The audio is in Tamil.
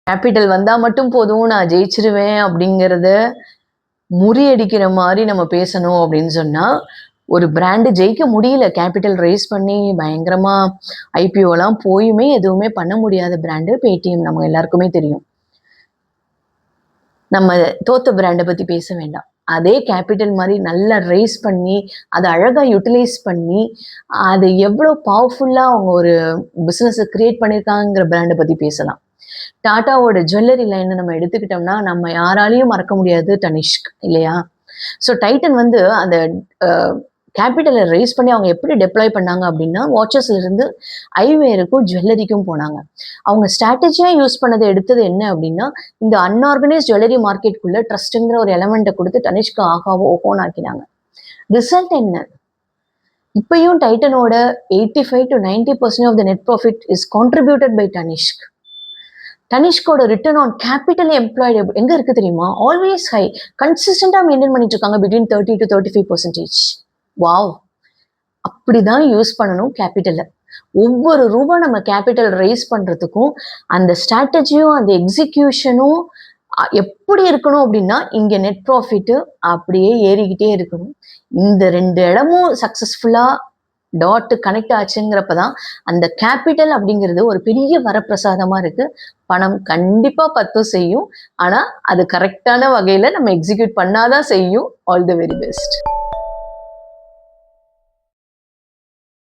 கேபிட்டல் வந்தா மட்டும் போதும் நான் ஜெயிச்சிருவேன் அப்படிங்கிறத முறியடிக்கிற மாதிரி நம்ம பேசணும் அப்படின்னு சொன்னா ஒரு பிராண்டு ஜெயிக்க முடியல. கேபிட்டல் ரைஸ் பண்ணி பயங்கரமா ஐபிஓலாம் போயுமே எதுவுமே பண்ண முடியாத பிராண்டு பேடிஎம். நம்ம எல்லாருக்குமே தெரியும். நம்ம தோத்த பிராண்டை பத்தி பேச வேண்டாம். அதே கேபிட்டல் மாதிரி நல்லா ரைஸ் பண்ணி அதை அழகா யூட்டிலைஸ் பண்ணி அது எவ்வளோ பவர்ஃபுல்லா அவங்க ஒரு பிஸ்னஸை கிரியேட் பண்ணியிருக்காங்கிற பிராண்டை பத்தி பேசலாம். டாட்டாவோட ஜுவல்லரி லைனை நம்ம எடுத்துக்கிட்டோம்னா நம்ம யாராலையும் மறக்க முடியாது தனிஷ்க் இல்லையா? ஸோ டைட்டன் வந்து அந்த கேபிட்டலை ரைஸ் பண்ணி அவங்க எப்படி டெப்ளாய் பண்ணாங்க அப்படின்னா வாட்சஸ்ல இருந்து ஐவேருக்கும் ஜுவல்லரிக்கும் போனாங்க. அவங்க ஸ்ட்ராட்டஜியா யூஸ் பண்ணதை எடுத்தது என்ன அப்படின்னா இந்த அன்ஆர்கனைஸ் ஜுவல்லரி மார்க்கெட்டுக்குள்ள ட்ரஸ்ட்ங்கிற ஒரு எலமெண்ட்டை கொடுத்து தனிஷ்க்கு ஆகாவோ ஓஹோன்னு ஆக்கினாங்க. ரிசல்ட் என்ன? இப்பயும் டைட்டனோட 85 to 90% of the net profit is contributed by Tanishq. தனிஷ்கோட ரிட்டர்ன் ஆன் கேபிட்டல் எம்ப்ளாய்டு எங்க இருக்கு தெரியுமா? Always high. கன்சிஸ்டண்டா மெயின்டைன் பண்ணிட்டு இருக்காங்க பிட்வீன் 30 to 35%. வாவ்! அப்படிதான் யூஸ் பண்ணணும் கேபிட்டலை. ஒவ்வொரு ரூபா நம்ம கேபிட்டல் ரைஸ் பண்றதுக்கும் அந்த ஸ்ட்ராட்டஜியும் அந்த எக்ஸிக்யூஷனும் எப்படி இருக்கணும் அப்படின்னா இங்க நெட் ப்ராஃபிட் அப்படியே ஏறிக்கிட்டே இருக்கணும். இந்த 2 இடமும் சக்சஸ்ஃபுல்லா டாட் கனெக்ட் ஆச்சுங்கிறப்பதான் அந்த கேபிட்டல் அப்படிங்கிறது ஒரு பெரிய வரப்பிரசாதமா இருக்கு. பணம் கண்டிப்பா பத்தும் செய்யும். ஆனா அது கரெக்டான வகையில நம்ம எக்ஸிக்யூட் பண்ணாதான் செய்யும். All the very best.